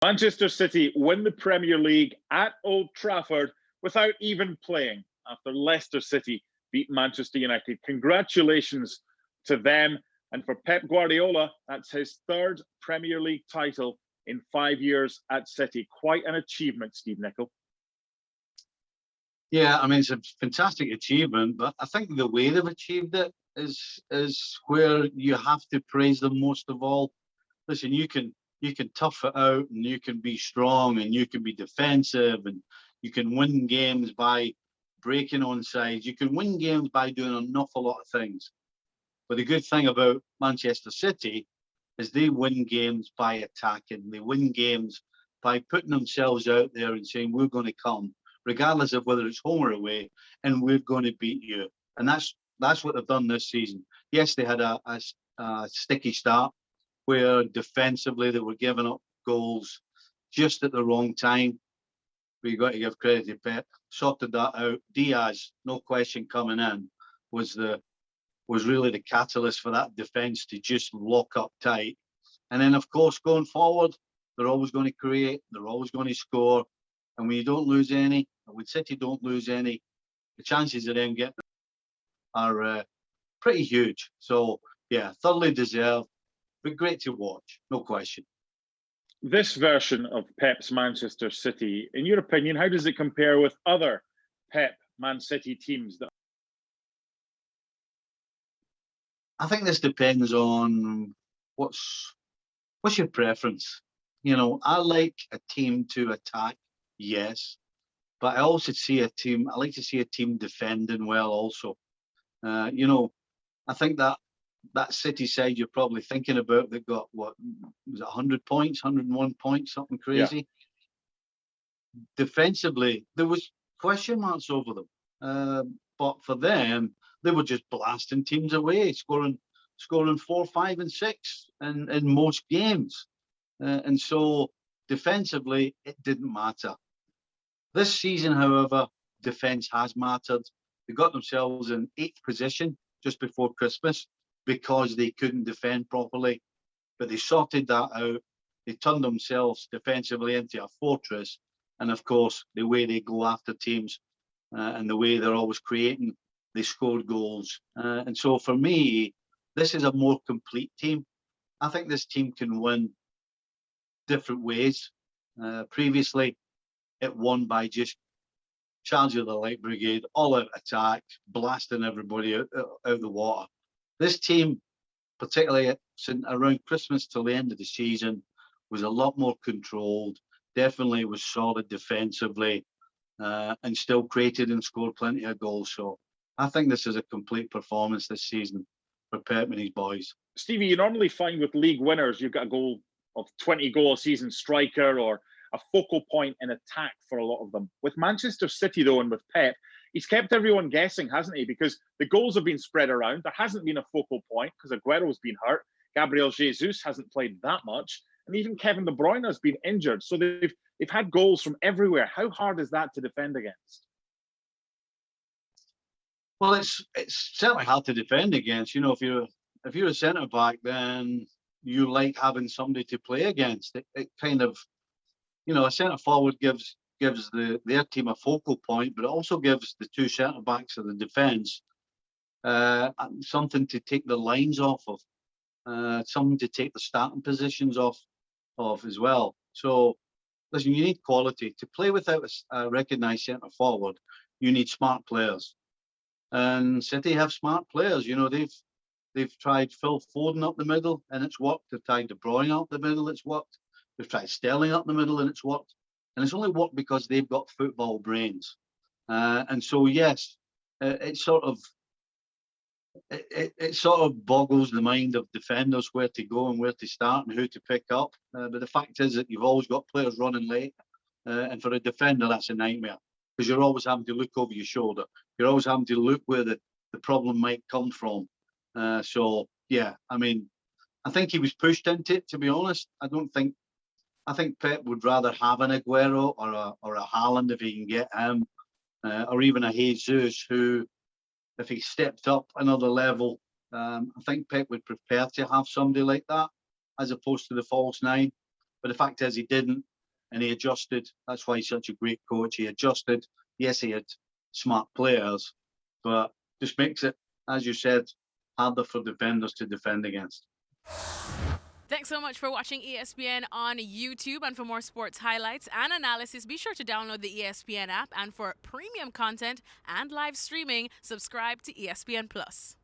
Manchester City win the Premier League at Old Trafford without even playing after Leicester City beat Manchester United. Congratulations to them. And for Pep Guardiola, that's his third Premier League title in 5 years at City. Quite an achievement, Steve Nicol. Yeah, I mean, it's a fantastic achievement, but I think the way they've achieved it is where you have to praise them most of all. Listen, you can tough it out, and you can be strong, and you can be defensive, and you can win games by breaking on sides. You can win games by doing an awful lot of things. But the good thing about Manchester City is they win games by attacking. They win games by putting themselves out there and saying, we're going to come, regardless of whether it's home or away, and we're going to beat you. And that's what they've done this season. Yes, they had a sticky start where defensively they were giving up goals just at the wrong time. But you've got to give credit to Pep. Sorted that out. Diaz, no question, coming in was really the catalyst for that defence to just lock up tight. And then, of course, going forward, they're always going to create, they're always going to score. And when you don't lose any, when City don't lose any, the chances of them getting are pretty huge. So, yeah, thoroughly deserved, but great to watch, no question. This version of Pep's Manchester City, in your opinion, how does it compare with other Pep Man City teams? I think this depends on what's your preference. You know, I like a team to attack, yes, but I also see a team. I like to see a team defending well, also. You know, I think that City side you're probably thinking about, that got, what was it, 100 points, 101 points, something crazy. Yeah. Defensively, there was question marks over them, but for them, they were just blasting teams away, scoring 4, 5, and 6 in most games. And so defensively, it didn't matter. This season, however, defence has mattered. They got themselves in 8th position just before Christmas because they couldn't defend properly. But they sorted that out. They turned themselves defensively into a fortress. And of course, the way they go after teams and the way they're always creating, they scored goals. And so for me, this is a more complete team. I think this team can win different ways. Previously, it won by just charging the Light Brigade, all-out attack, blasting everybody out the water. This team, particularly around Christmas till the end of the season, was a lot more controlled, definitely was solid defensively, and still created and scored plenty of goals. So I think this is a complete performance this season for Pep and his boys. Stevie, you normally find with league winners, you've got a goal of 20 goal a season striker or a focal point in attack for a lot of them. With Manchester City, though, and with Pep, he's kept everyone guessing, hasn't he? Because the goals have been spread around. There hasn't been a focal point because Aguero's been hurt. Gabriel Jesus hasn't played that much. And even Kevin De Bruyne has been injured. So they've had goals from everywhere. How hard is that to defend against? Well, it's certainly hard to defend against. You know, if you're a centre back, then you like having somebody to play against. It kind of, you know, a centre forward gives their team a focal point, but it also gives the two centre backs of the defence something to take the lines off of, something to take the starting positions off as well. So, listen, you need quality to play without a recognised centre forward. You need smart players, and City have smart players. You know, they've tried Phil Foden up the middle, and it's worked. They've tried De Bruyne up the middle, it's worked. They've tried Sterling up the middle, and it's worked. And it's only worked because they've got football brains. And so, yes, it sort of boggles the mind of defenders where to go and where to start and who to pick up. But the fact is that you've always got players running late. And for a defender, that's a nightmare because you're always having to look over your shoulder. You're always having to look where the problem might come from. So, yeah, I mean, I think he was pushed into it, to be honest. I think Pep would rather have an Aguero or a Haaland if he can get him, or even a Jesus who, if he stepped up another level, I think Pep would prefer to have somebody like that as opposed to the false nine. But the fact is he didn't. and he adjusted. That's why he's such a great coach. He adjusted. Yes, he had smart players, but just makes it, as you said, harder for defenders to defend against. Thanks so much for watching ESPN on YouTube. And for more sports highlights and analysis, be sure to download the ESPN app. And for premium content and live streaming, subscribe to ESPN Plus.